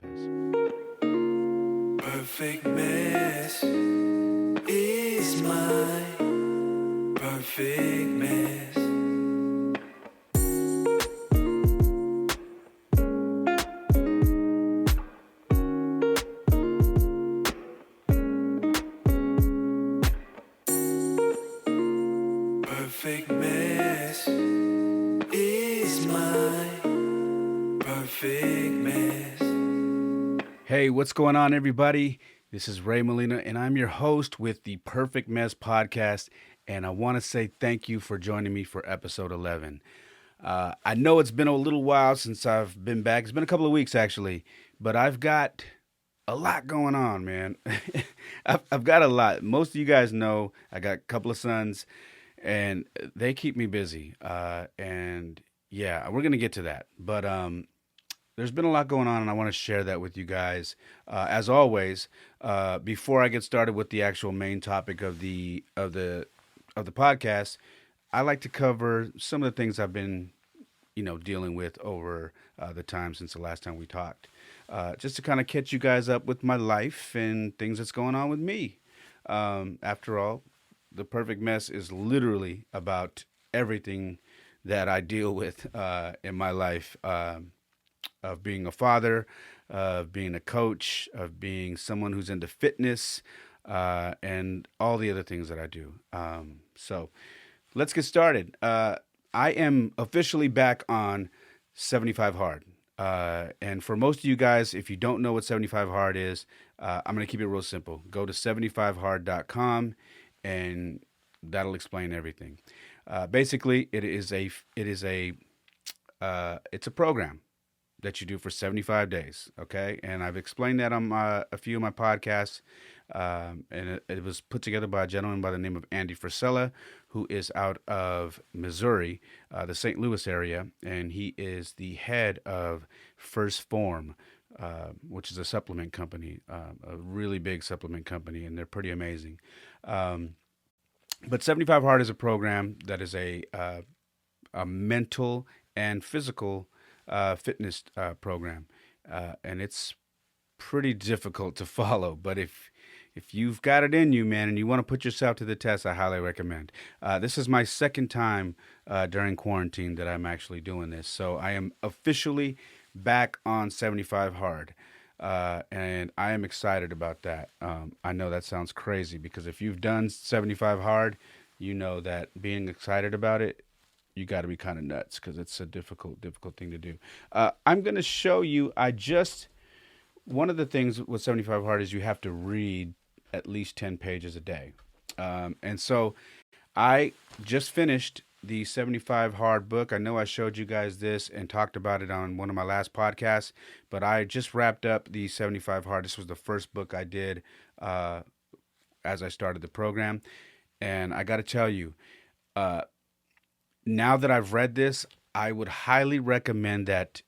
Lopez. Perfect mess is my perfect mess. Perfect mess is my perfect mess. Hey, what's going on, everybody? This is Ray Molina, and I'm your host with the Perfect Mess podcast. And I want to say thank you for joining me for episode 11. I know it's been a little while since I've been back. It's been a couple of weeks, actually, but I've got a lot going on, man. I've got a lot. Most of you guys know I got a couple of sons, and they keep me busy. And yeah, we're going to get to that. But there's been a lot going on, and I want to share that with you guys. As always, before I get started with the actual main topic of the podcast, I like to cover some of the things I've been, dealing with over the time since the last time we talked, just to kind of catch you guys up with my life and things that's going on with me. After all, the perfect mess is literally about everything that I deal with in my life. Of being a father, of being a coach, of being someone who's into fitness, and all the other things that I do. So let's get started. I am officially back on 75 Hard. And for most of you guys, if you don't know what 75 Hard is, I'm going to keep it real simple. Go to 75hard.com and that'll explain everything. Basically, it's a program that you do for 75 days. Okay. And I've explained that on a few of my podcasts. And it was put together by a gentleman by the name of Andy Frisella, who is out of Missouri, the St. Louis area. And he is the head of First Form, which is a supplement company, a really big supplement company, and they're pretty amazing. But 75 Hard is a program that is a mental and physical fitness program, and it's pretty difficult to follow. But if you've got it in you, man, and you want to put yourself to the test, I highly recommend. This is my second time during quarantine that I'm actually doing this, so I am officially back on 75 Hard. And I am excited about that. I know that sounds crazy because if you've done 75 Hard, you know that being excited about it, you got to be kind of nuts because it's a difficult thing to do. I'm going to show you. One of the things with 75 Hard is you have to read at least 10 pages a day. And so I just finished the 75 Hard book. I know I showed you guys this and talked about it on one of my last podcasts, but I just wrapped up the 75 Hard. This was the first book I did as I started the program. And I got to tell you, now that I've read this, I would highly recommend that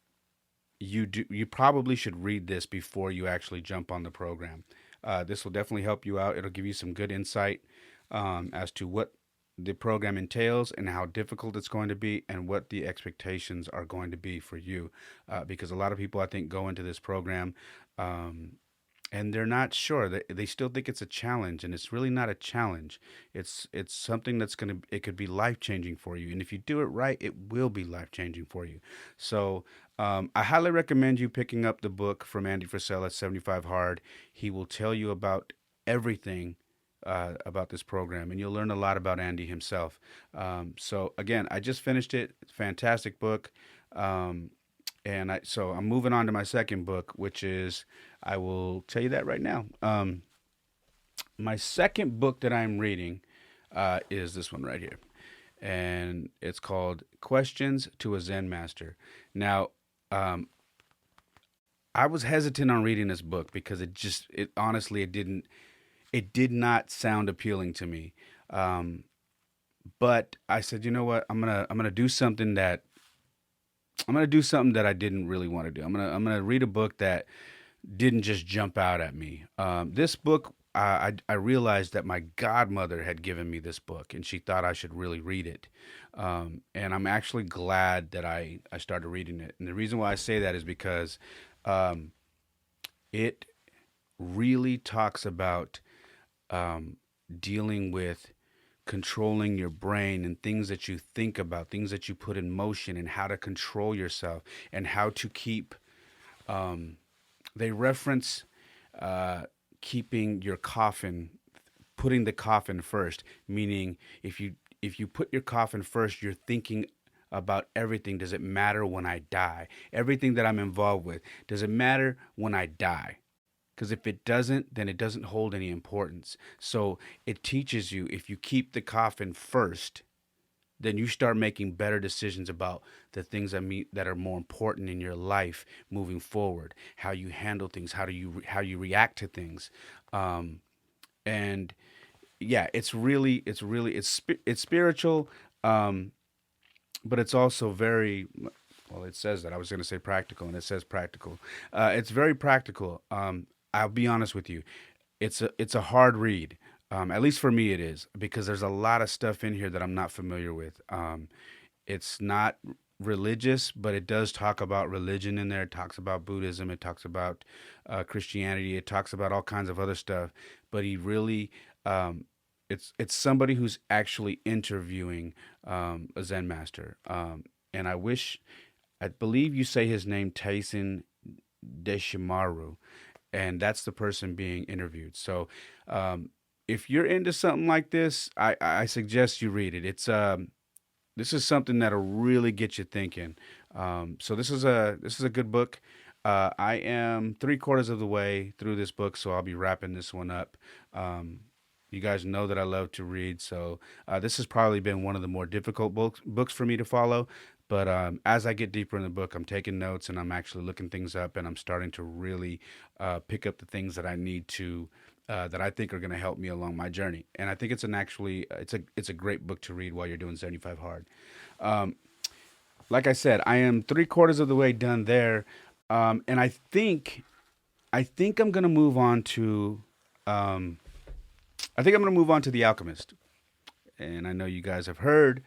you probably should read this before you actually jump on the program. This will definitely help you out. It'll give you some good insight as to what the program entails and how difficult it's going to be and what the expectations are going to be for you. Because a lot of people, I think, go into this program and they're not sure. They still think it's a challenge, and it's really not a challenge. It's something it could be life changing for you, and if you do it right, it will be life changing for you. So I highly recommend you picking up the book from Andy Frisella, 75 Hard. He will tell you about everything about this program, and you'll learn a lot about Andy himself. So again, I just finished it. It's a fantastic book. So I'm moving on to my second book, which is, I will tell you that right now. My second book that I'm reading is this one right here. And it's called Questions to a Zen Master. Now, I was hesitant on reading this book because it did not sound appealing to me. But I said, you know what? I'm gonna do something that I didn't really want to do. I'm gonna read a book that didn't just jump out at me. This book, I realized that my godmother had given me this book, and she thought I should really read it. And I'm actually glad that I started reading it. And the reason why I say that is because it really talks about um, dealing with controlling your brain and things that you think about, things that you put in motion, and how to control yourself and how to keep. Um, they reference uh, keeping your coffin, putting the coffin first, meaning if you put your coffin first, you're thinking about everything. Does it matter when I die? Everything that I'm involved with, does it matter when I die? Because if it doesn't, then it doesn't hold any importance. So it teaches you, if you keep the coffin first, then you start making better decisions about the things that are more important in your life moving forward. How you handle things, how you react to things, um, and yeah, it's spiritual, um, but it's also very well. It says that I was going to say practical, and it says practical. It's very practical. I'll be honest with you. It's a hard read. At least for me, it is because there's a lot of stuff in here that I'm not familiar with. It's not religious, but it does talk about religion in there. It talks about Buddhism. It talks about Christianity. It talks about all kinds of other stuff. But he really, um, it's somebody who's actually interviewing a Zen master. And I believe you say his name, Tyson Deshimaru, and that's the person being interviewed. So, if you're into something like this, I suggest you read it. This is something that'll really get you thinking. So this is a good book. I am three-quarters of the way through this book, so I'll be wrapping this one up. Um, you guys know that I love to read, so this has probably been one of the more difficult books for me to follow. But as I get deeper in the book, I'm taking notes and I'm actually looking things up, and I'm starting to really pick up the things that I need to that I think are going to help me along my journey. And I think it's a great book to read while you're doing 75 hard. Um, like I said, I am three-quarters of the way done there, and I think I'm going to move on to um, The Alchemist. And I know you guys have heard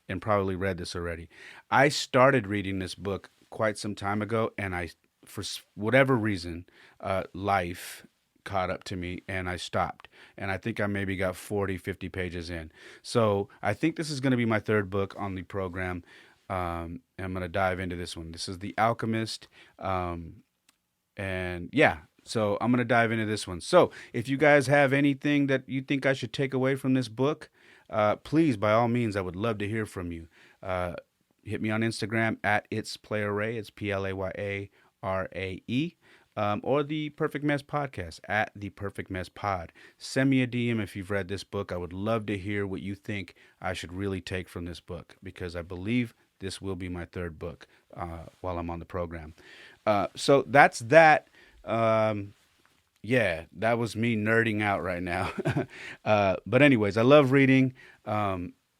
and probably read this already. I started reading this book quite some time ago, and whatever reason, life caught up to me and I stopped. And I think I maybe got 40, 50 pages in. So I think this is going to be my third book on the program. And I'm going to dive into this one. This is The Alchemist. And yeah, so I'm going to dive into this one. So if you guys have anything that you think I should take away from this book, please, by all means, I would love to hear from you. Hit me on Instagram at It's Playarae. It's Playarae. Or the Perfect Mess Podcast at the Perfect Mess Pod. Send me a DM if you've read this book. I would love to hear what you think I should really take from this book, because I believe this will be my third book while I'm on the program. So that's that. Yeah, that was me nerding out right now. But anyways, I love reading.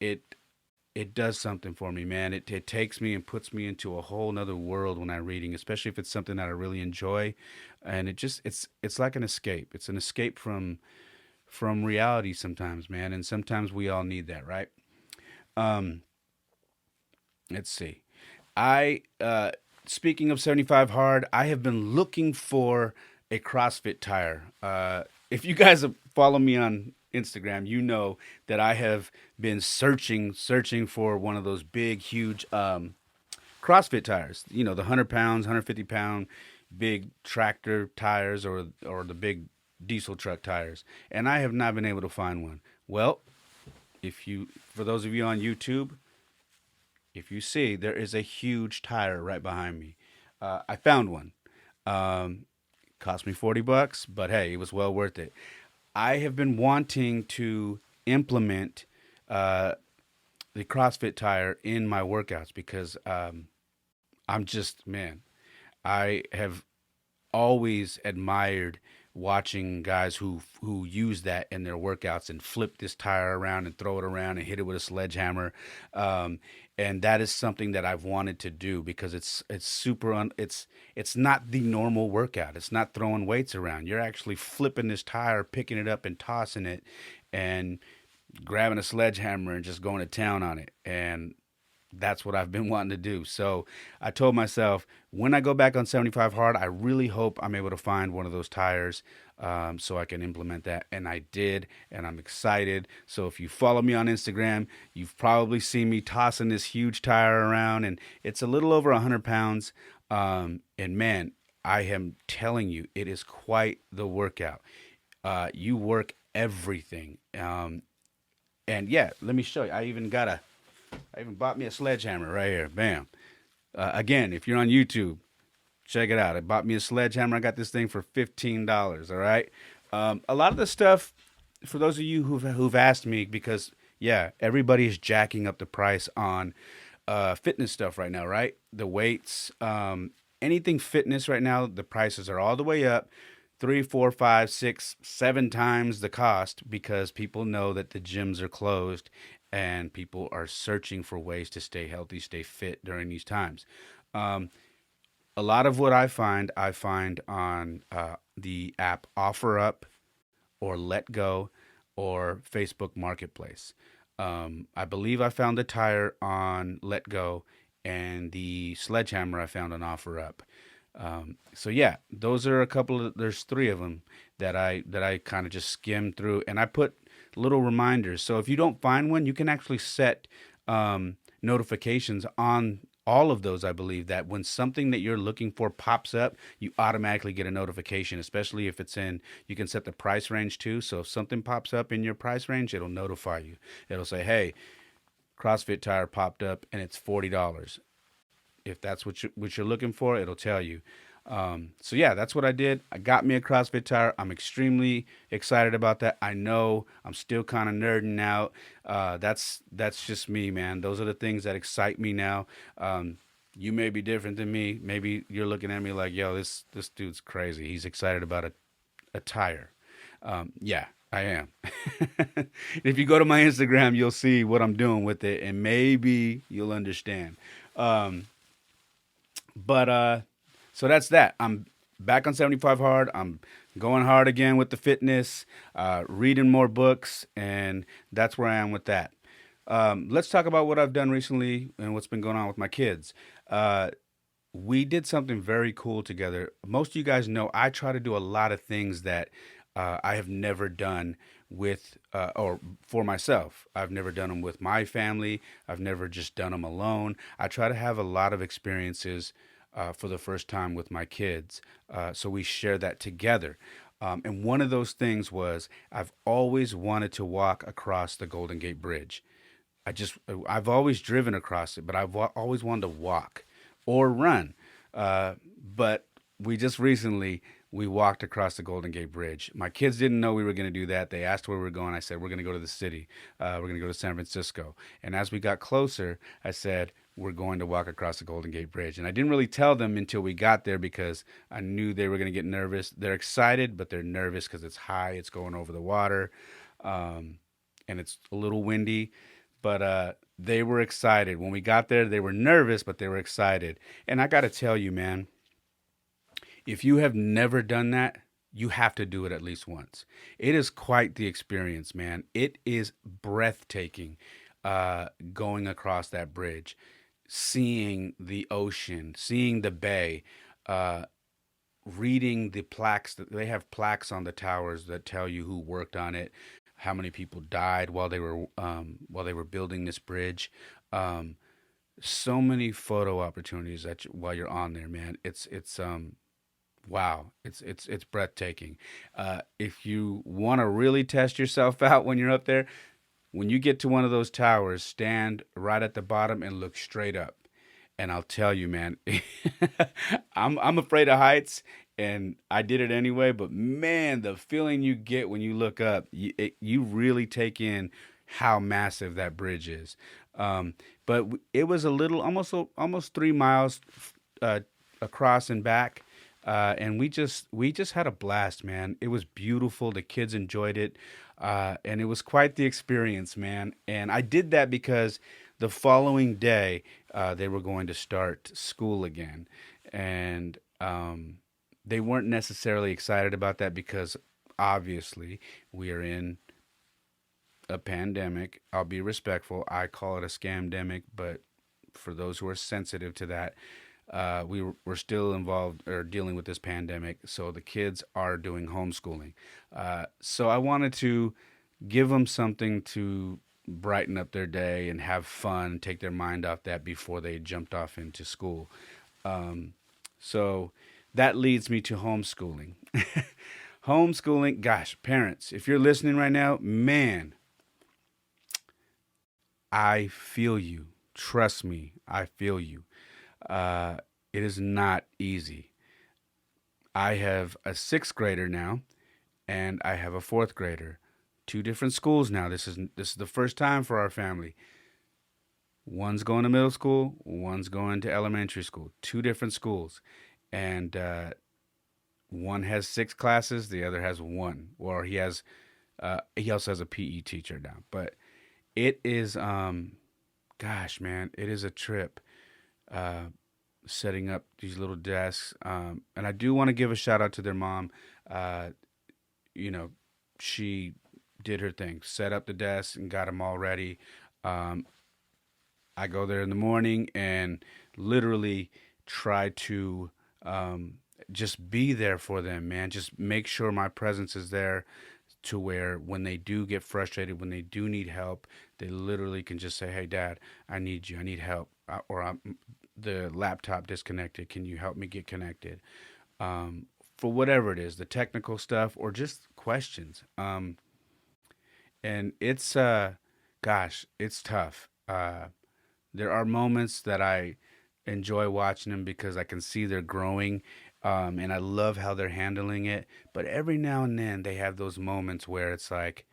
It does something for me, man. It takes me and puts me into a whole nother world when I'm reading, especially if it's something that I really enjoy. And it's like an escape. It's an escape from reality sometimes, man. And sometimes we all need that, right? Um, let's see. I Speaking of 75 hard, I have been looking for a CrossFit tire. If you guys follow me on Instagram, you know that I have been searching for one of those big, huge CrossFit tires. You know, the 100 pounds, 150-pound big tractor tires, or the big diesel truck tires. And I have not been able to find one. Well, for those of you on YouTube, if you see, there is a huge tire right behind me. I found one. Um, Cost me $40, but hey, it was well worth it. I have been wanting to implement uh, the CrossFit tire in my workouts because I'm just, man, I have always admired watching guys who use that in their workouts and flip this tire around and throw it around and hit it with a sledgehammer. Um, and that is something that I've wanted to do because it's not the normal workout. It's not throwing weights around. You're actually flipping this tire, picking it up and tossing it, and grabbing a sledgehammer and just going to town on it. And that's what I've been wanting to do. So I told myself when I go back on 75 hard, I really hope I'm able to find one of those tires so I can implement that. And I did, and I'm excited. So if you follow me on Instagram, you've probably seen me tossing this huge tire around, and it's a little over 100 pounds. And man, I am telling you, it is quite the workout. You work everything. And yeah, let me show you. I even bought me a sledgehammer right here. Bam. Again, if you're on YouTube, check it out. I bought me a sledgehammer. I got this thing for $15. All right. A lot of the stuff, for those of you who've asked me, because yeah, everybody is jacking up the price on fitness stuff right now, right? The weights, anything fitness right now, the prices are all the way up. 3, 4, 5, 6, 7 times the cost because people know that the gyms are closed and people are searching for ways to stay healthy, stay fit during these times. Um, a lot of what I find on the app OfferUp or Let Go or Facebook Marketplace. I believe I found the tire on Let Go and the sledgehammer I found on OfferUp. So yeah, those are a couple of, there's three of them that I kind of just skimmed through and I put little reminders. So if you don't find one, you can actually set notifications on all of those. I believe that when something that you're looking for pops up, you automatically get a notification, especially if it's in, you can set the price range too. So if something pops up in your price range, it'll notify you. It'll say, hey, CrossFit tire popped up and it's $40. If that's what you're looking for, it'll tell you. So yeah, that's what I did. I got me a CrossFit tire. I'm extremely excited about that. I know I'm still kind of nerding out. That's just me, man. Those are the things that excite me now. You may be different than me. Maybe you're looking at me like, yo, this dude's crazy. He's excited about a tire. Yeah, I am. If you go to my Instagram, you'll see what I'm doing with it, and maybe you'll understand. Um, but so that's that. I'm back on 75 hard. I'm going hard again with the fitness, reading more books, and that's where I am with that. Let's talk about what I've done recently and what's been going on with my kids. Uh, we did something very cool together. Most of you guys know I try to do a lot of things that I have never done with or for myself. I've never done them with my family. I've never just done them alone. I try to have a lot of experiences for the first time with my kids. So we share that together. And one of those things was I've always wanted to walk across the Golden Gate Bridge. I've always driven across it, but always wanted to walk or run. But we just recently we walked across the Golden Gate Bridge. My kids didn't know we were going to do that. They asked where we were going. I said we're going to go to the city. We're going to go to San Francisco. And as we got closer, I said we're going to walk across the Golden Gate Bridge. And I didn't really tell them until we got there because I knew they were going to get nervous. They're excited, but they're nervous because it's high. It's going over the water, and it's a little windy. But they were excited. When we got there, they were nervous, but they were excited. And I got to tell you, man, if you have never done that, you have to do it at least once. It is quite the experience, man. It is breathtaking going across that bridge, seeing the ocean, seeing the bay, uh, reading the plaques. That they have plaques on the towers that tell you who worked on it, how many people died while they were building this bridge. Um, so many photo opportunities while you're on there, man. It's wow, it's breathtaking. If you want to really test yourself out when you're up there, when you get to one of those towers, stand right at the bottom and look straight up. And I'll tell you, man, I'm afraid of heights, and I did it anyway. But man, the feeling you get when you look up, you really take in how massive that bridge is. But it was a little, almost 3 miles uh, across and back. And we just had a blast, man. It was beautiful. The kids enjoyed it, and it was quite the experience, man. And I did that because the following day they were going to start school again, and they weren't necessarily excited about that because obviously we are in a pandemic. I'll be respectful. I call it a scamdemic, but for those who are sensitive to that, we're still involved or dealing with this pandemic. So the kids are doing homeschooling. So I wanted to give them something to brighten up their day and have fun, take their mind off that before they jumped off into school. So that leads me to homeschooling. Homeschooling, gosh, parents, if you're listening right now, man, I feel you. Trust me, I feel you. It is not easy. I have a sixth grader now, and I have a fourth grader. Two different schools now. This is the first time for our family. One's going to middle school, one's going to elementary school. Two different schools, and one has 6 classes, the other has one. Or he also has a PE teacher now. But it is, gosh, man, it is a trip. Setting up these little desks. And I do want to give a shout out to their mom. Uh, you know, she did her thing, set up the desks and got them all ready. Um, I go there in the morning and literally try to just be there for them, man. Just make sure my presence is there to where when they do get frustrated, when they do need help, they literally can just say, "Hey, Dad, I need you. I need help." The laptop disconnected. Can you help me get connected? For whatever it is, the technical stuff or just questions. And it's, gosh, it's tough. There are moments that I enjoy watching them because I can see they're growing, and I love how they're handling it. But every now and then they have those moments where it's like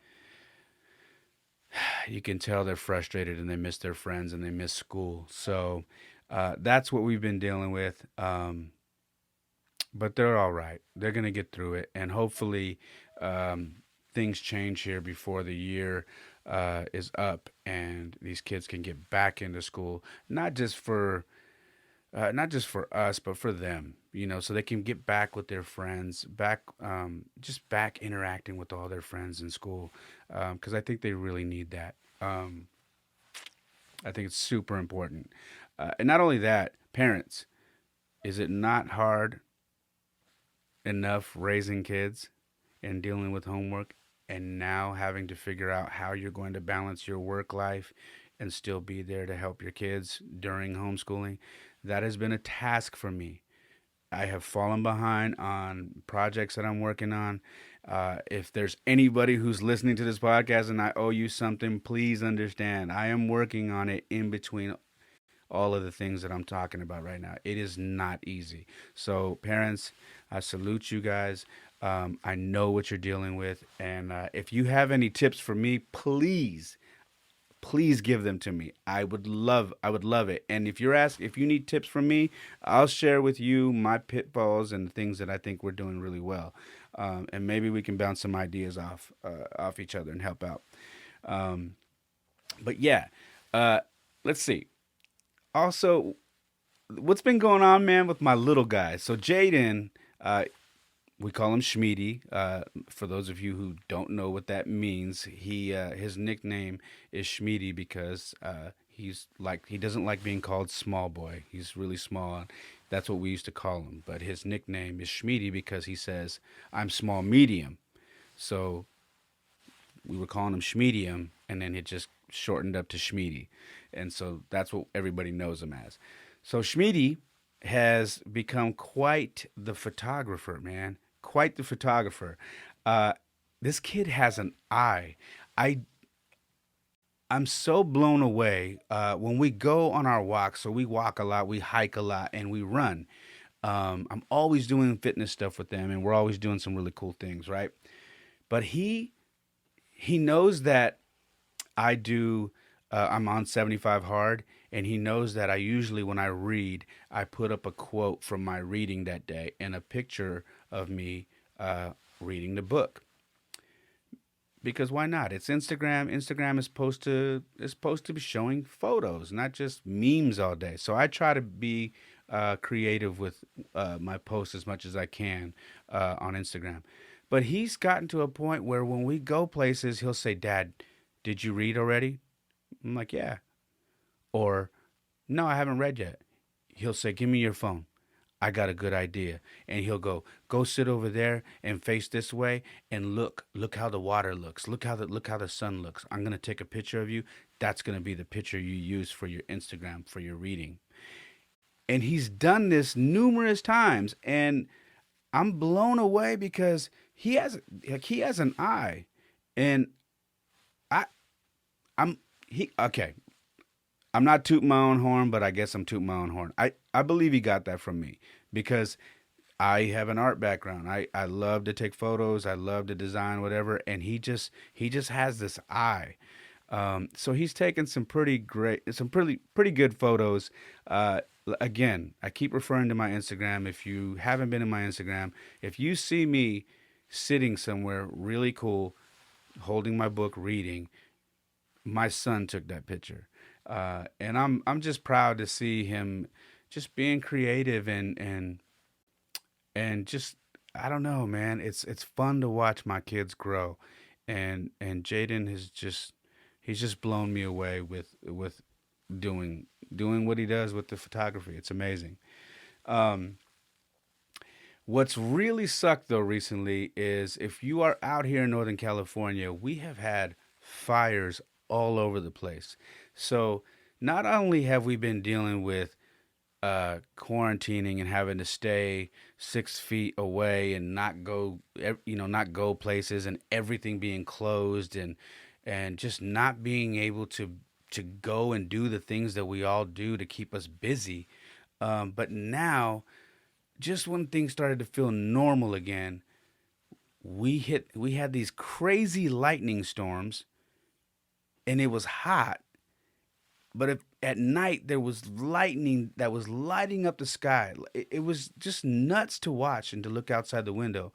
you can tell they're frustrated and they miss their friends and they miss school. So that's what we've been dealing with. But they're all right. They're going to get through it. And hopefully things change here before the year is up and these kids can get back into school, not just for us, but for them, so they can get back with their friends, just back interacting with all their friends in school, because I think they really need that. I think it's super important. And not only that, parents, is it not hard enough raising kids and dealing with homework and now having to figure out how you're going to balance your work life and still be there to help your kids during homeschooling? That has been a task for me. I have fallen behind on projects that I'm working on. If there's anybody who's listening to this podcast and I owe you something, please understand. I am working on it in between all of the things that I'm talking about right now. It is not easy. So parents, I salute you guys. I know what you're dealing with. And if you have any tips for me, please give them to me. I would love it. And if you need tips from me, I'll share with you my pitfalls and the things that I think we're doing really well. And maybe we can bounce some ideas off each other and help out. But yeah, let's see. Also, what's been going on, man, with my little guy? So Jaden, we call him Schmeedy. For those of you who don't know what that means, his nickname is Schmeedy because he doesn't like being called small boy. He's really small. That's what we used to call him. But his nickname is Schmeedy because he says, "I'm small medium." So we were calling him Schmedium, and then it just shortened up to Schmeedy. And so that's what everybody knows him as. So Schmeedy has become quite the photographer, man. Quite the photographer. This kid has an eye. I'm so blown away when we go on our walks. So we walk a lot, we hike a lot, and we run. I'm always doing fitness stuff with them, and we're always doing some really cool things, right? But he knows that I do. I'm on 75 hard, and he knows that I usually, when I read, I put up a quote from my reading that day and a picture of me reading the book. Because why not? It's Instagram. Instagram is supposed to be showing photos, not just memes all day. So I try to be creative with my posts as much as I can on Instagram. But he's gotten to a point where when we go places, he'll say, "Dad, did you read already?" I'm like, "Yeah." Or, No, I haven't read yet. He'll say, give me your phone. I got a good idea. And he'll go sit over there and face this way and look how the water looks. Look how the sun looks. I'm going to take a picture of you. That's going to be the picture you use for your Instagram, for your reading. And he's done this numerous times, and I'm blown away because he has an eye. And I I'm he okay. I'm not tooting my own horn, but I guess I'm tooting my own horn. I believe he got that from me because I have an art background. I love to take photos. I love to design whatever, and he just has this eye. So he's taken some pretty good photos. Again, I keep referring to my Instagram. If you haven't been in my Instagram, if you see me sitting somewhere really cool, holding my book, reading, my son took that picture, and I'm just proud to see him just being creative and just I don't know, man. It's fun to watch my kids grow, and Jaden has just he's just blown me away with doing what he does with the photography. It's amazing. Um, what's really sucked though recently is if you are out here in Northern California, we have had fires all over the place. So not only have we been dealing with quarantining and having to stay 6 feet away and not go, not go places and everything being closed and just not being able to go and do the things that we all do to keep us busy. But now, just when things started to feel normal again, we had these crazy lightning storms, and it was hot. But if at night there was lightning that was lighting up the sky, it was just nuts to watch and to look outside the window.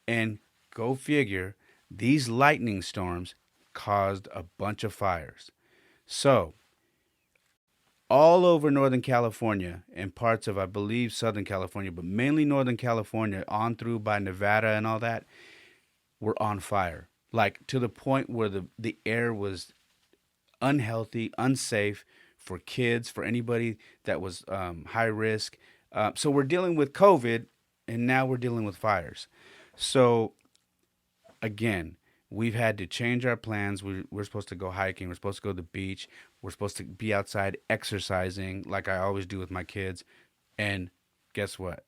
And go figure, these lightning storms caused a bunch of fires. So, all over Northern California and parts of, I believe, Southern California, but mainly Northern California, on through by Nevada and all that, were on fire. Like to the point where the air was unhealthy, unsafe for kids, for anybody that was high risk. So we're dealing with COVID, and now we're dealing with fires. So again, we've had to change our plans. We're supposed to go hiking. We're supposed to go to the beach. We're supposed to be outside exercising like I always do with my kids. And guess what?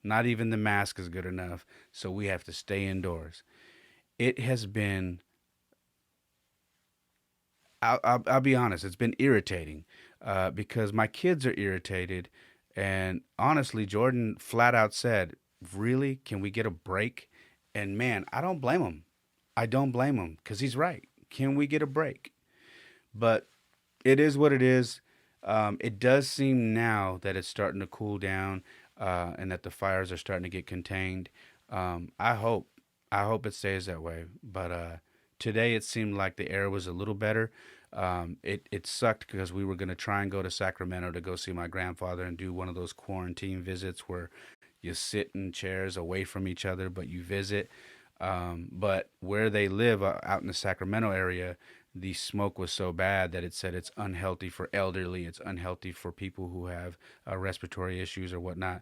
Not even the mask is good enough. So we have to stay indoors. It has been, I'll be honest, it's been irritating because my kids are irritated. And honestly, Jordan flat out said, really, can we get a break? And man, I don't blame him. I don't blame him because he's right. Can we get a break? But it is what it is. It does seem now that it's starting to cool down and that the fires are starting to get contained. I hope. I hope it stays that way. But today it seemed like the air was a little better. It sucked because we were going to try and go to Sacramento to go see my grandfather and do one of those quarantine visits where you sit in chairs away from each other, but you visit. But where they live out in the Sacramento area, the smoke was so bad that it said it's unhealthy for elderly, it's unhealthy for people who have respiratory issues or whatnot.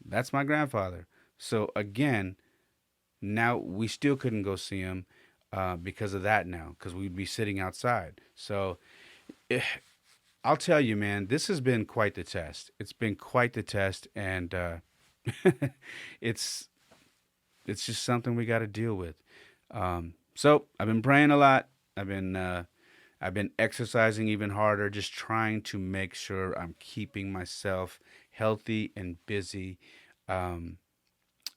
That's my grandfather. So again, now we still couldn't go see him because of that now, because we'd be sitting outside. So eh, I'll tell you, man, this has been quite the test. It's been quite the test, and it's it's just something we got to deal with. So I've been praying a lot. I've been exercising even harder, just trying to make sure I'm keeping myself healthy and busy, um,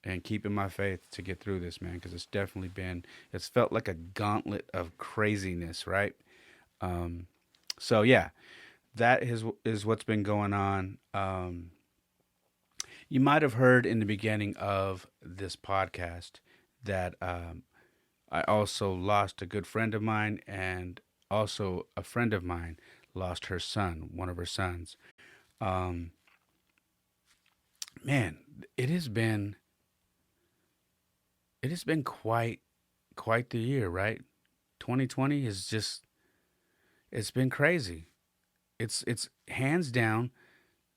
and keeping my faith to get through this, man. Because it's felt like a gauntlet of craziness, right? Um, so yeah, that is what's been going on. You might have heard in the beginning of this podcast that I also lost a good friend of mine, and also a friend of mine lost her son, one of her sons. Um, man, it has been it has been quite the year, right? 2020 is just it's been crazy. it's hands down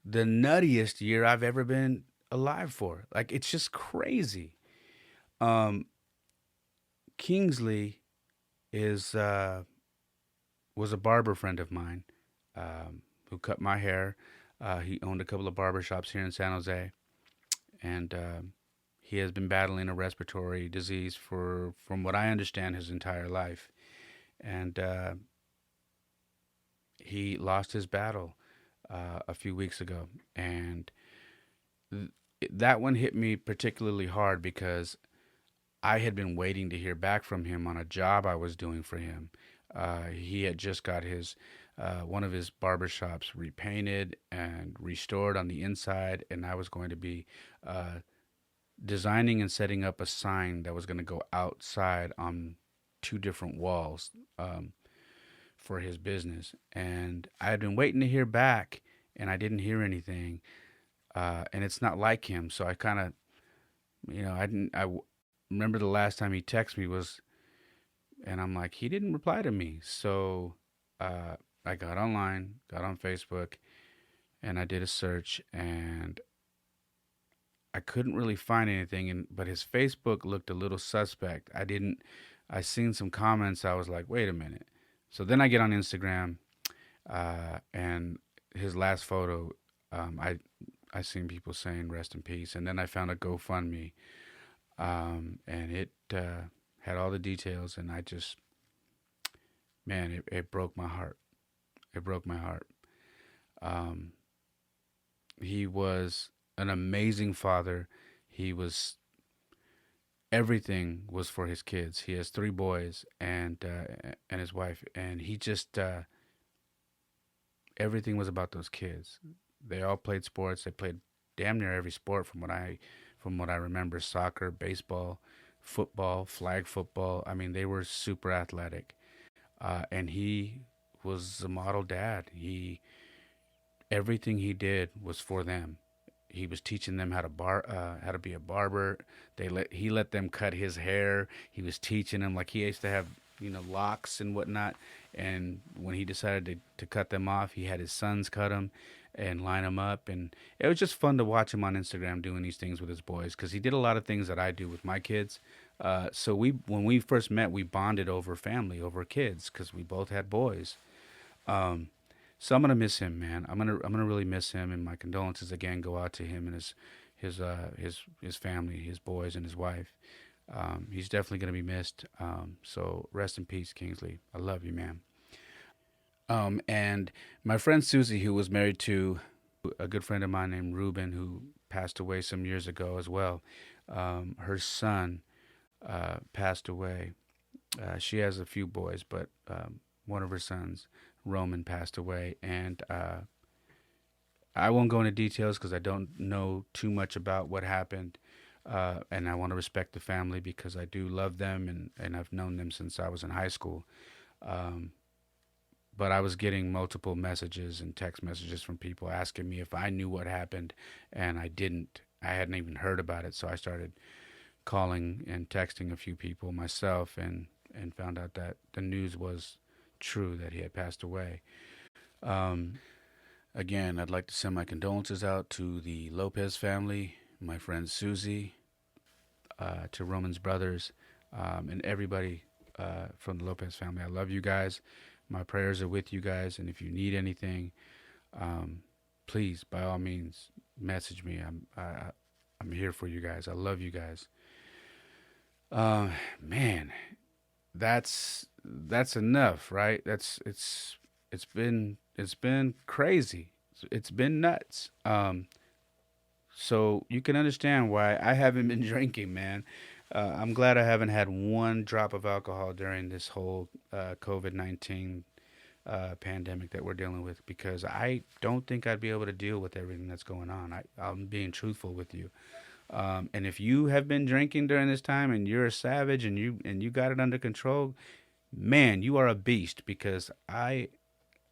the nuttiest year I've ever been alive for. Like it's just crazy. Um, Kingsley is was a barber friend of mine who cut my hair. He owned a couple of barber shops here in San Jose, and he has been battling a respiratory disease for, from what I understand, his entire life. And he lost his battle a few weeks ago, and th- that one hit me particularly hard because I had been waiting to hear back from him on a job I was doing for him. He had just got his one of his barbershops repainted and restored on the inside, and I was going to be uh, designing and setting up a sign that was going to go outside on two different walls for his business. And I had been waiting to hear back, and I didn't hear anything. And it's not like him, so I kind of, I didn't. Remember the last time he texted me was, and I'm like, he didn't reply to me. So I got online, got on Facebook, and I did a search, and I couldn't really find anything. And but his Facebook looked a little suspect. I didn't. I seen some comments. I was like, wait a minute. So then I get on Instagram, and his last photo, I seen people saying rest in peace, and then I found a GoFundMe, and it had all the details, and I just, man, it broke my heart. It broke my heart. Um, he was an amazing father. He was everything was for his kids. He has three boys and his wife, and he just everything was about those kids. They all played sports. They played damn near every sport from what I remember: soccer, baseball, football, flag football. I mean, they were super athletic, and he was a model dad. He everything he did was for them. He was teaching them how to be a barber. He let them cut his hair. He was teaching them, like he used to have, locks and whatnot. And when he decided to cut them off, he had his sons cut them and line them up. And it was just fun to watch him on Instagram doing these things with his boys, because he did a lot of things that I do with my kids. So when we first met, we bonded over family, over kids, because we both had boys. Um, so I'm gonna miss him, man. I'm gonna really miss him, and my condolences again go out to him and his family, his boys, and his wife. He's definitely gonna be missed. So rest in peace, Kingsley. I love you, man. And my friend Susie, who was married to a good friend of mine named Ruben, who passed away some years ago as well. Her son passed away. She has a few boys, but one of her sons, Roman, passed away, and I won't go into details because I don't know too much about what happened, and I want to respect the family because I do love them, and I've known them since I was in high school. Um, but I was getting multiple messages and text messages from people asking me if I knew what happened, and I didn't. I hadn't even heard about it, so I started calling and texting a few people myself, and found out that the news was true, that he had passed away. Um, Again, I'd like to send my condolences out to the Lopez family, my friend Susie, to Roman's brothers, and everybody from the Lopez family. I love you guys. My prayers are with you guys, and if you need anything, um, please, by all means, message me. I'm here for you guys. I love you guys. Man, that's enough, right? It's been crazy. It's been nuts. So you can understand why I haven't been drinking, man. I'm glad I haven't had one drop of alcohol during this whole COVID-19 pandemic that we're dealing with, because I don't think I'd be able to deal with everything that's going on. I'm being truthful with you. And if you have been drinking during this time and you're a savage and you got it under control, man, you are a beast, because I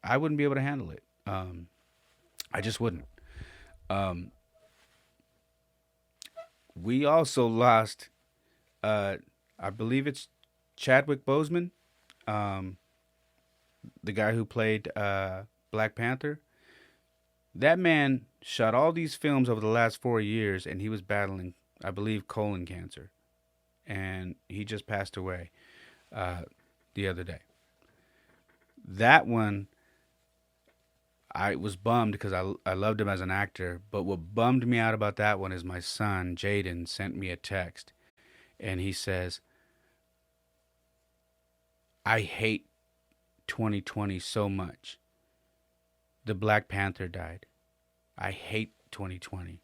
wouldn't be able to handle it. I just wouldn't. Um, we also lost, uh, I believe it's Chadwick Boseman, um, the guy who played Black Panther. That man shot all these films over the last 4 years, and he was battling, I believe, colon cancer, and he just passed away uh, the other day. That one, I was bummed because I loved him as an actor, but what bummed me out about that one is my son Jaden sent me a text, and he says, "I hate 2020 so much. The Black Panther died. I hate 2020."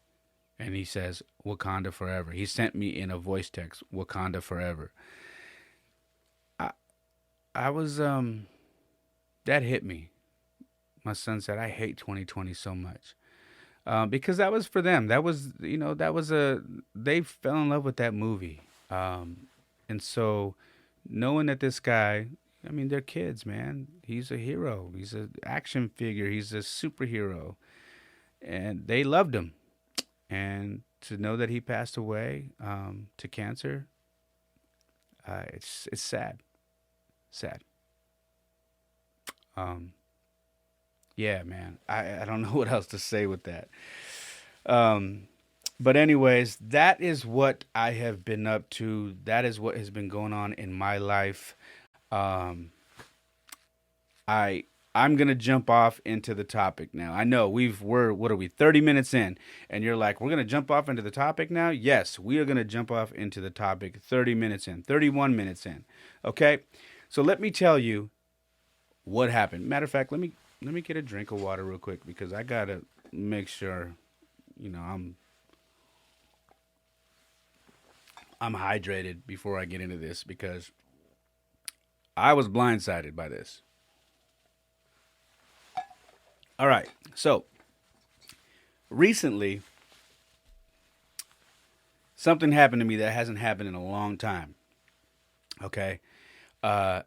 And he says, "Wakanda forever." He sent me in a voice text, "Wakanda forever." I I was that hit me. My son said, "I hate 2020 so much." Because that was for them. That was, that was they fell in love with that movie. And so knowing that this guy, I mean, they're kids, man. He's a hero. He's an action figure. He's a superhero. And they loved him. And to know that he passed away to cancer, it's sad. Sad. Um, yeah, man. I don't know what else to say with that. Um, but anyways, that is what I have been up to. That is what has been going on in my life. Um, I I'm gonna jump off into the topic now. I know we're what are we 30 minutes in, and you're like, we're gonna jump off into the topic now. Yes, we are gonna jump off into the topic 30 minutes in, 31 minutes in. Okay, so let me tell you what happened. Matter of fact, let me get a drink of water real quick because I gotta make sure I'm hydrated before I get into this because I was blindsided by this. All right, so recently something happened to me that hasn't happened in a long time. Okay, uh,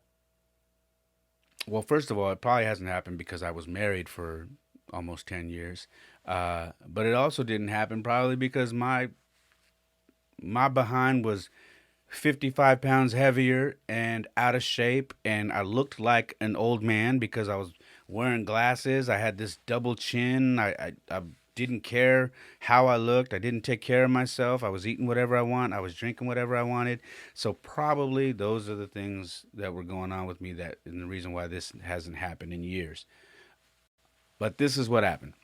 well, first of all, it probably hasn't happened because I was married for almost 10 years. But it also didn't happen probably because my behind was 55 pounds heavier and out of shape, and I looked like an old man because I was wearing glasses. I had this double chin. I didn't care how I looked. I didn't take care of myself. I was eating whatever I want. I was drinking whatever I wanted. So probably those are the things that were going on with me that and the reason why this hasn't happened in years. But this is what happened.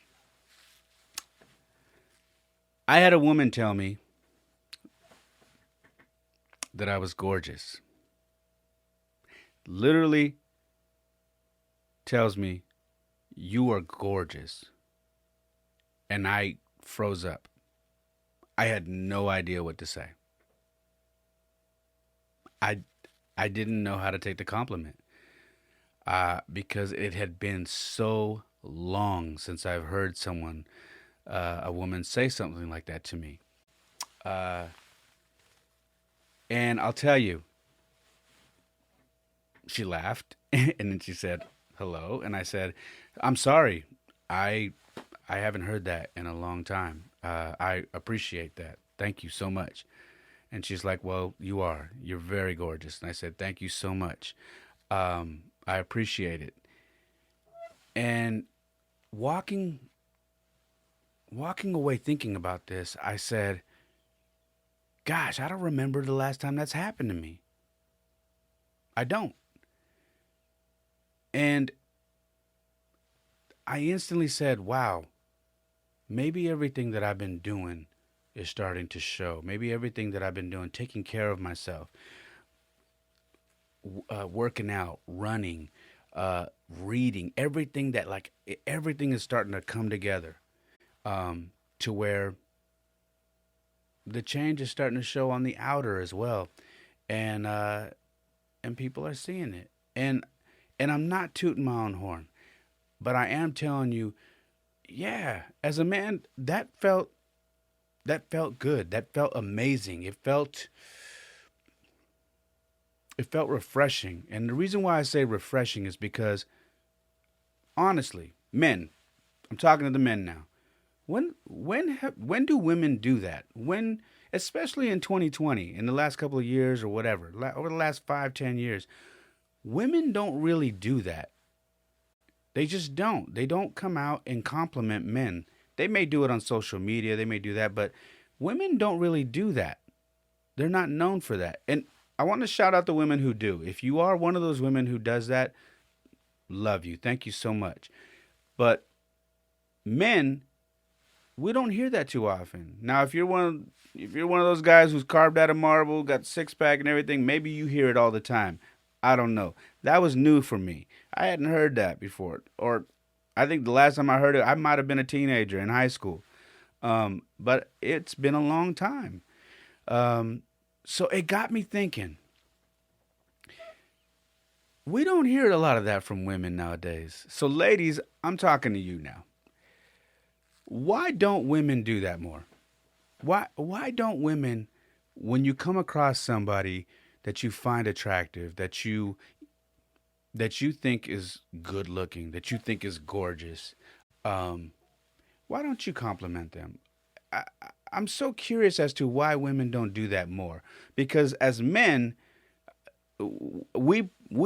I had a woman tell me that I was gorgeous. Literally tells me, "You are gorgeous." And I froze up. I had no idea what to say. I I didn't know how to take the compliment because it had been so long since I've heard a woman, say something like that to me. Uh, and I'll tell you, she laughed and then she said, "Hello." And I said, "I'm sorry. I I haven't heard that in a long time. I appreciate that. Thank you so much." And she's like, "Well, you are. You're very gorgeous." And I said, "Thank you so much. I appreciate it." And walking walking away thinking about this, I said, "Gosh, I don't remember the last time that's happened to me. I don't." And I instantly said, "Wow, maybe everything that I've been doing is starting to show. Maybe everything that I've been doing, taking care of myself, working out, running, reading, everything that everything is starting to come together to where the change is starting to show on the outer as well, and people are seeing it. And I'm not tooting my own horn, but I am telling you, yeah, as a man, that felt good. That felt amazing. It felt refreshing. And the reason why I say refreshing is because honestly, men, I'm talking to the men now. When do women do that? When, especially in 2020, in the last couple of years or whatever, over the last 5, 10 years, women don't really do that. They just don't. They don't come out and compliment men. They may do it on social media, they may do that, but women don't really do that. They're not known for that. And I want to shout out the women who do. If you are one of those women who does that, love you. Thank you so much. But men, we don't hear that too often. Now, if you're one of those guys who's carved out of marble, got six pack and everything, maybe you hear it all the time. I don't know. That was new for me. I hadn't heard that before. Or I think the last time I heard it, I might have been a teenager in high school. But it's been a long time. So it got me thinking. We don't hear a lot of that from women nowadays. So, ladies, I'm talking to you now. Why don't women do that more? Why don't women, when you come across somebody that you find attractive, that you think is good looking, that you think is gorgeous, um, why don't you compliment them? I'm so curious as to why women don't do that more. Because as men, we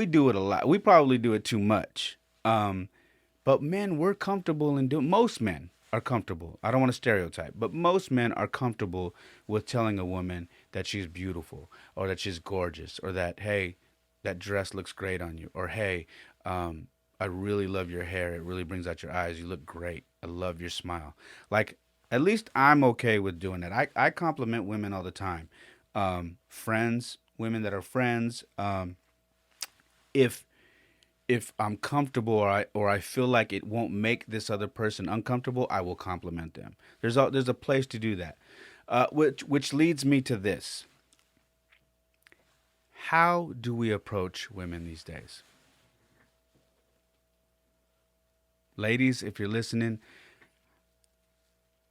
do it a lot. We probably do it too much. But men, we're comfortable in doing. Most men are comfortable. I don't want to stereotype, but most men are comfortable with telling a woman that she's beautiful, or that she's gorgeous, or that, hey, that dress looks great on you, or hey, I really love your hair. It really brings out your eyes. You look great. I love your smile. Like, at least I'm okay with doing that. I compliment women all the time. Friends, women that are friends. If if I'm comfortable, or I feel like it won't make this other person uncomfortable, I will compliment them. There's a place to do that. Which leads me to this. How do we approach women these days? Ladies, if you're listening,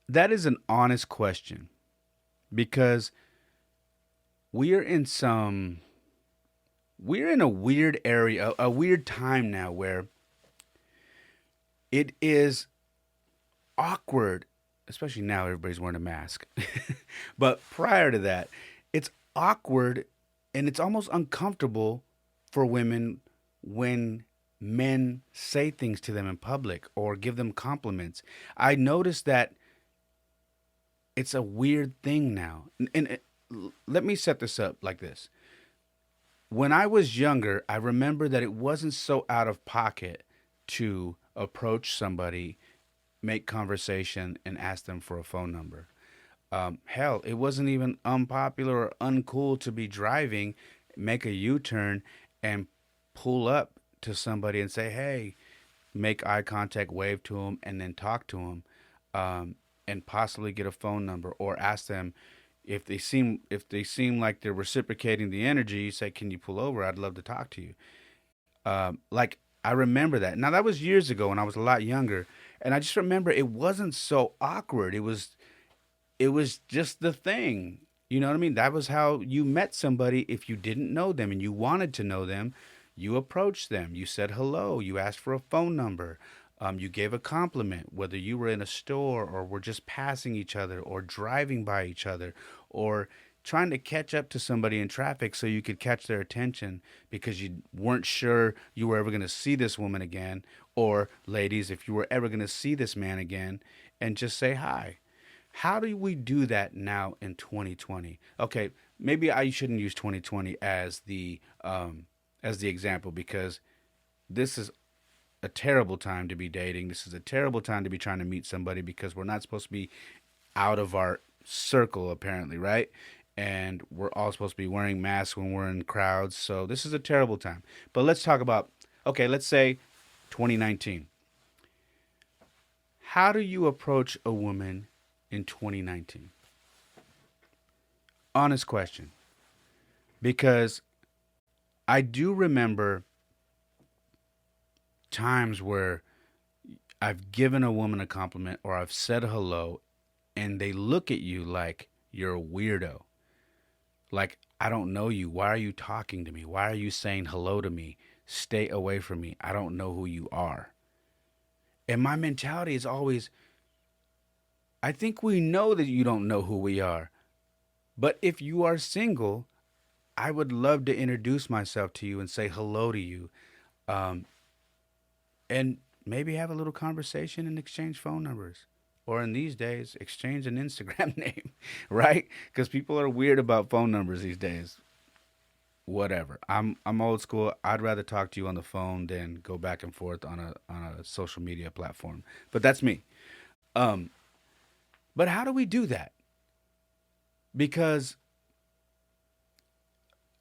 that is an honest question, because we're in some we're in a weird area, a weird time now where it is awkward, especially now everybody's wearing a mask. But prior to that, it's awkward and it's almost uncomfortable for women when men say things to them in public or give them compliments. I noticed that it's a weird thing now. Let me set this up like this. When I was younger, I remember that it wasn't so out of pocket to approach somebody, make conversation, and ask them for a phone number. Hell, it wasn't even unpopular or uncool to be driving, make a U turn, and pull up to somebody and say, hey, make eye contact, wave to them, and then talk to them, and possibly get a phone number, or ask them if they seem like they're reciprocating the energy. You say, can you pull over? I'd love to talk to you. Like, I remember that. Now, that was years ago when I was a lot younger, and I just remember it wasn't so awkward. It was just the thing. You know what I mean? That was how you met somebody. If you didn't know them and you wanted to know them, you approached them. You said hello. You asked for a phone number. You gave a compliment, whether you were in a store or were just passing each other or driving by each other or trying to catch up to somebody in traffic so you could catch their attention because you weren't sure you were ever going to see this woman again, or ladies, if you were ever going to see this man again, and just say hi. How do we do that now in 2020? Okay, maybe I shouldn't use 2020 as the example, because this is a terrible time to be dating. This is a terrible time to be trying to meet somebody, because we're not supposed to be out of our circle, apparently, right? And we're all supposed to be wearing masks when we're in crowds. So this is a terrible time. But let's talk about, okay, let's say 2019. How do you approach a woman in 2019? Honest question. Because I do remember times where I've given a woman a compliment or I've said hello, and they look at you like you're a weirdo. Like, I don't know you. Why are you talking to me? Why are you saying hello to me? Stay away from me. I don't know who you are. And my mentality is always, I think we know that you don't know who we are. But if you are single, I would love to introduce myself to you and say hello to you. And maybe have a little conversation and exchange phone numbers. Or in these days, exchange an Instagram name, right? Because people are weird about phone numbers these days. Whatever. I'm old school. I'd rather talk to you on the phone than go back and forth on a social media platform. But that's me. Um, but how do we do that? Because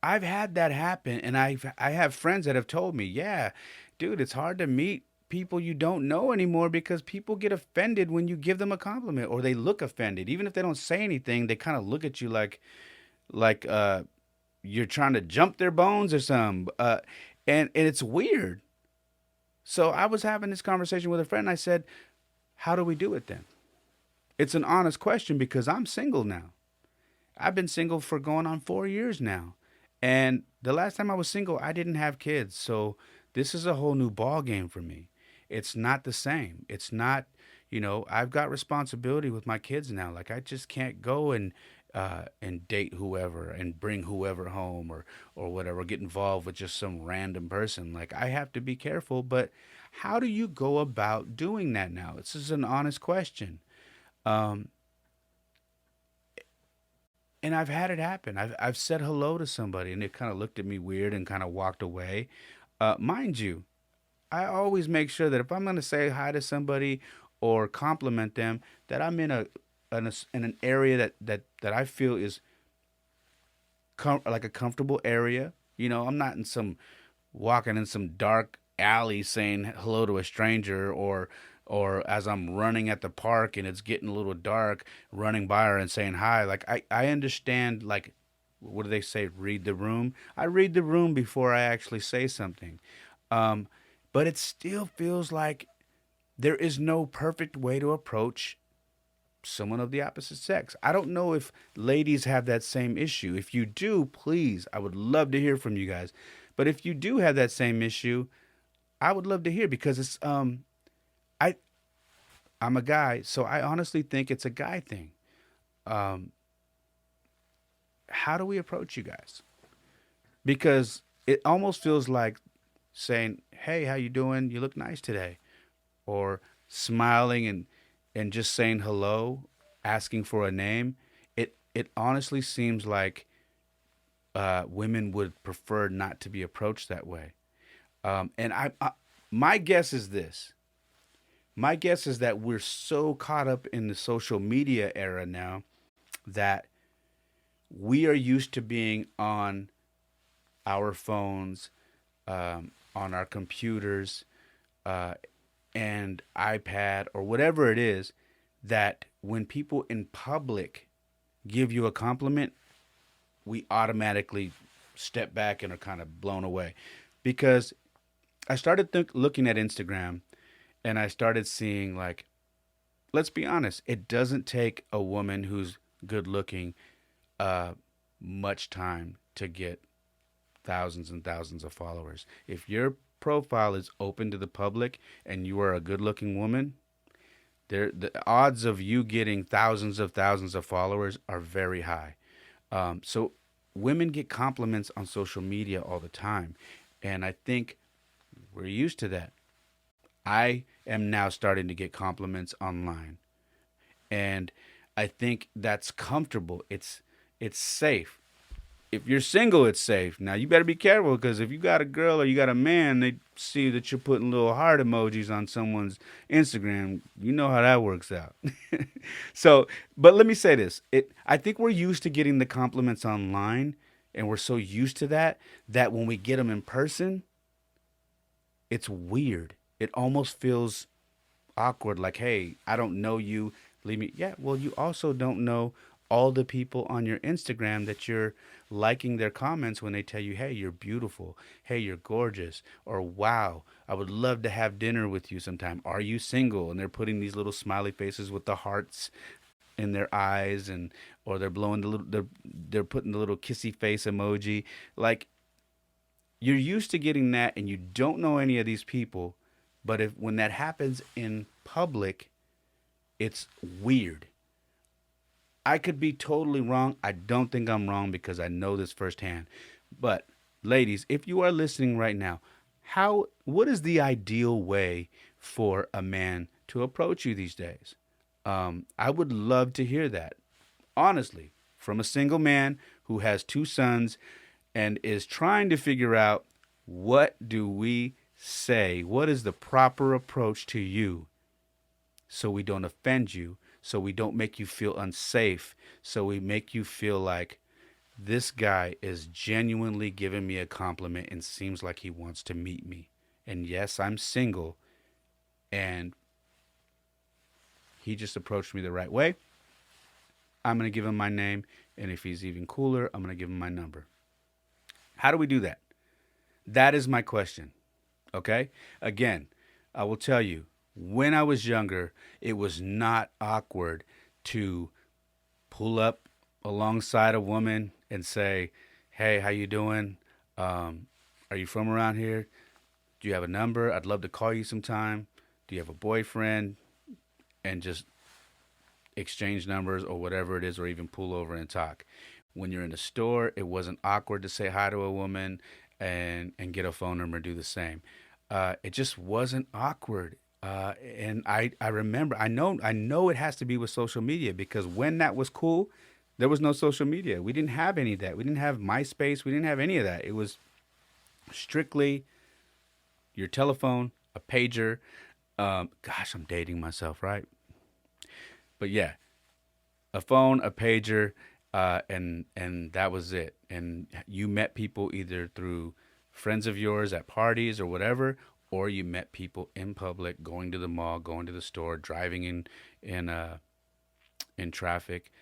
I've had that happen, and I have friends that have told me, yeah, dude, it's hard to meet people you don't know anymore because people get offended when you give them a compliment, or they look offended even if they don't say anything. They kind of look at you like you're trying to jump their bones or something. And it's weird. So I was having this conversation with a friend. And I said, how do we do it then? It's an honest question because I'm single now. I've been single for going on 4 years now. And the last time I was single, I didn't have kids. So this is a whole new ball game for me. It's not the same. It's not, I've got responsibility with my kids now. Like I just can't go and date whoever and bring whoever home or whatever, get involved with just some random person. Like I have to be careful, but how do you go about doing that now? This is an honest question. Um, and I've had it happen. I've said hello to somebody and they kind of looked at me weird and kind of walked away. Mind you, I always make sure that if I'm going to say hi to somebody or compliment them, that I'm in an area that I feel is like a comfortable area. I'm not in some walking in some dark alley saying hello to a stranger, or as I'm running at the park and it's getting a little dark, running by her and saying hi. Like I understand, like, what do they say? Read the room. I read the room before I actually say something. Um, but it still feels like there is no perfect way to approach someone of the opposite sex. I don't know if ladies have that same issue. If you do, please, I would love to hear from you guys. But if you do have that same issue, I would love to hear because I I'm a guy, so I honestly think it's a guy thing. Um, how do we approach you guys? Because it almost feels like saying, "Hey, how you doing? You look nice today," or smiling and just saying hello, asking for a name. It honestly seems like women would prefer not to be approached that way. And my guess is this. My guess is that we're so caught up in the social media era now that we are used to being on our phones, on our computers, uh, and iPad or whatever it is, that when people in public give you a compliment, we automatically step back and are kind of blown away. Because I started looking at Instagram and I started seeing, like, let's be honest, it doesn't take a woman who's good looking uh, much time to get thousands and thousands of followers. If your profile is open to the public and you are a good looking woman, the odds of you getting thousands of followers are very high. So women get compliments on social media all the time. And I think we're used to that. I am now starting to get compliments online. And I think that's comfortable. It's safe. If you're single, it's safe. Now you better be careful because if you got a girl or you got a man, they see that you're putting little heart emojis on someone's Instagram. You know how that works out. So, but let me say this: I think we're used to getting the compliments online, and we're so used to that when we get them in person, it's weird. It almost feels awkward. Like, hey, I don't know you. Leave me. Yeah. Well, you also don't know all the people on your Instagram that you're liking their comments when they tell you, hey, you're beautiful. Hey, you're gorgeous. Or, wow, I would love to have dinner with you sometime. Are you single? And they're putting these little smiley faces with the hearts in their eyes, and or they're blowing they're putting the little kissy face emoji. Like, you're used to getting that and you don't know any of these people, but if when that happens in public, it's weird. I could be totally wrong. I don't think I'm wrong because I know this firsthand. But ladies, if you are listening right now, what is the ideal way for a man to approach you these days? I would love to hear that, honestly, from a single man who has two sons and is trying to figure out, what do we say? What is the proper approach to you so we don't offend you, so we don't make you feel unsafe, so we make you feel like this guy is genuinely giving me a compliment and seems like he wants to meet me. And yes, I'm single, and he just approached me the right way. I'm going to give him my name, and if he's even cooler, I'm going to give him my number. How do we do that? That is my question. Okay? Again, I will tell you, when I was younger, it was not awkward to pull up alongside a woman and say, "Hey, how you doing? Are you from around here? Do you have a number? I'd love to call you sometime. Do you have a boyfriend?" And just exchange numbers or whatever it is, or even pull over and talk. When you're in the store, it wasn't awkward to say hi to a woman and get a phone number, do the same. It just wasn't awkward. And I remember, I know it has to be with social media, because when that was cool, there was no social media. We didn't have any of that. We didn't have MySpace. We didn't have any of that. It was strictly your telephone, a pager. Gosh, I'm dating myself, right? But yeah, a phone, a pager, and that was it. And you met people either through friends of yours at parties or whatever, or you met people in public, going to the mall, going to the store, driving in traffic.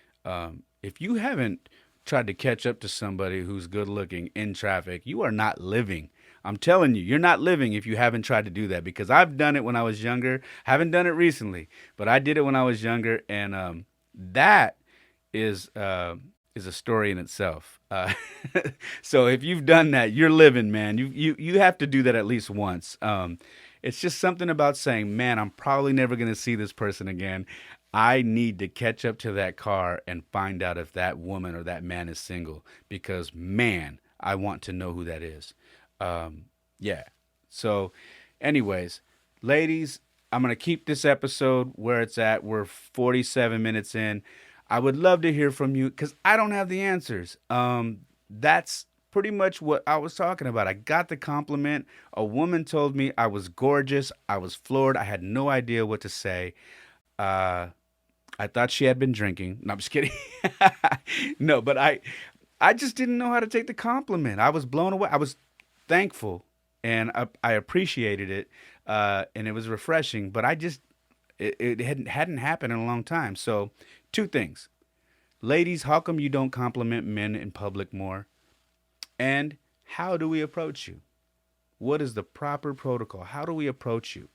If you haven't tried to catch up to somebody who's good looking in traffic, you are not living. I'm telling you, you're not living if you haven't tried to do that, because I've done it when I was younger. Haven't done it recently, but I did it when I was younger, and that is a story in itself. So if you've done that, you're living, man. You have to do that at least once. It's just something about saying, man, I'm probably never going to see this person again. I need to catch up to that car and find out if that woman or that man is single, because, man, I want to know who that is. Yeah. So, anyways, ladies, I'm going to keep this episode where it's at. We're 47 minutes in. I would love to hear from you, because I don't have the answers. That's pretty much what I was talking about. I got the compliment. A woman told me I was gorgeous. I was floored. I had no idea what to say. I thought she had been drinking. No, I'm just kidding. No, but I just didn't know how to take the compliment. I was blown away. I was thankful, and I appreciated it, and it was refreshing. But it hadn't happened in a long time. So, two things, ladies: how come you don't compliment men in public more? And how do we approach you? What is the proper protocol? How do we approach you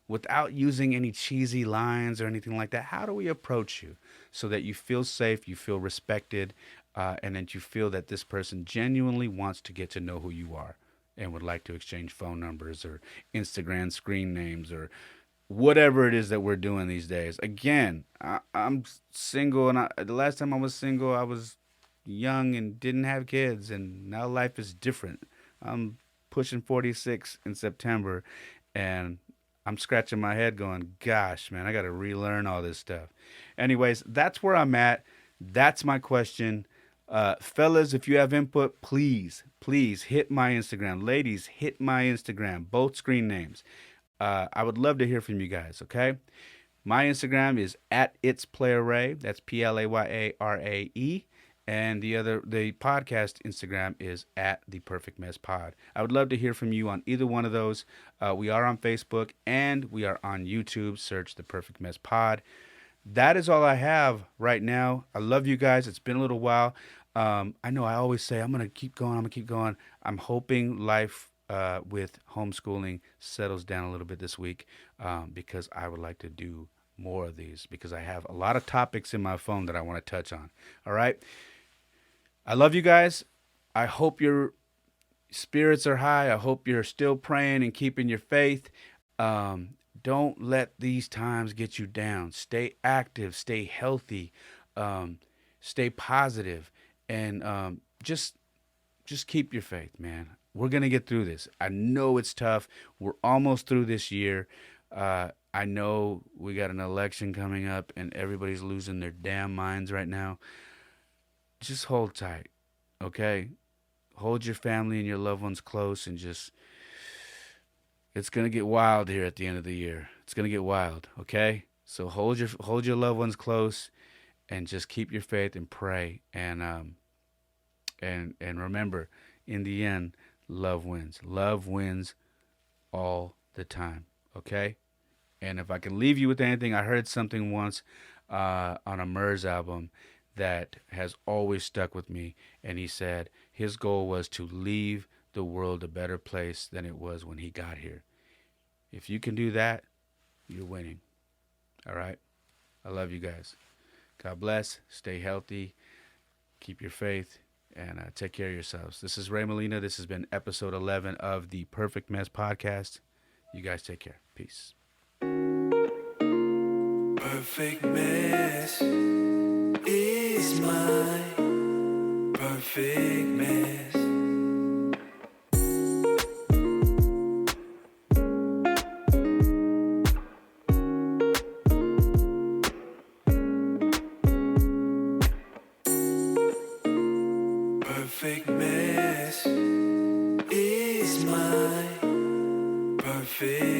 without using any cheesy lines or anything like that? How do we approach you so that you feel safe, you feel respected, and that you feel that this person genuinely wants to get to know who you are and would like to exchange phone numbers or Instagram screen names or whatever it is that we're doing these days? Again, I'm single, and the last time I was single, I was young and didn't have kids, and now life is different. I'm pushing 46 in September, and I'm scratching my head going, gosh, man, I got to relearn all this stuff. Anyways, that's where I'm at. That's my question. Fellas, if you have input, please hit my Instagram. Ladies, hit my Instagram, both screen names. I would love to hear from you guys, okay? My Instagram is @It'sPlayArae. That's PLAYARAE. And the podcast Instagram is @ThePerfectMessPod. I would love to hear from you on either one of those. We are on Facebook and we are on YouTube. Search The Perfect Mess Pod. That is all I have right now. I love you guys. It's been a little while. I know I always say I'm going to keep going. I'm hoping life with homeschooling settles down a little bit this week, because I would like to do more of these, because I have a lot of topics in my phone that I want to touch on. All right. I love you guys. I hope your spirits are high. I hope you're still praying and keeping your faith. Don't let these times get you down. Stay active, stay healthy, stay positive, and just keep your faith, man. We're going to get through this. I know it's tough. We're almost through this year. I know we got an election coming up and everybody's losing their damn minds right now. Just hold tight, okay? Hold your family and your loved ones close and just, it's going to get wild here at the end of the year. It's going to get wild, okay? So hold your loved ones close and just keep your faith and pray and remember, in the end, love wins. Love wins all the time, okay? And if I can leave you with anything, I heard something once on a Murs album that has always stuck with me. And he said his goal was to leave the world a better place than it was when he got here. If you can do that, you're winning. All right? I love you guys. God bless. Stay healthy. Keep your faith. And take care of yourselves. This is Ray Molina. This has been episode 11 of the Perfect Mess podcast. You guys take care. Peace. Perfect mess is my perfect mess. Perfect mess is my perfect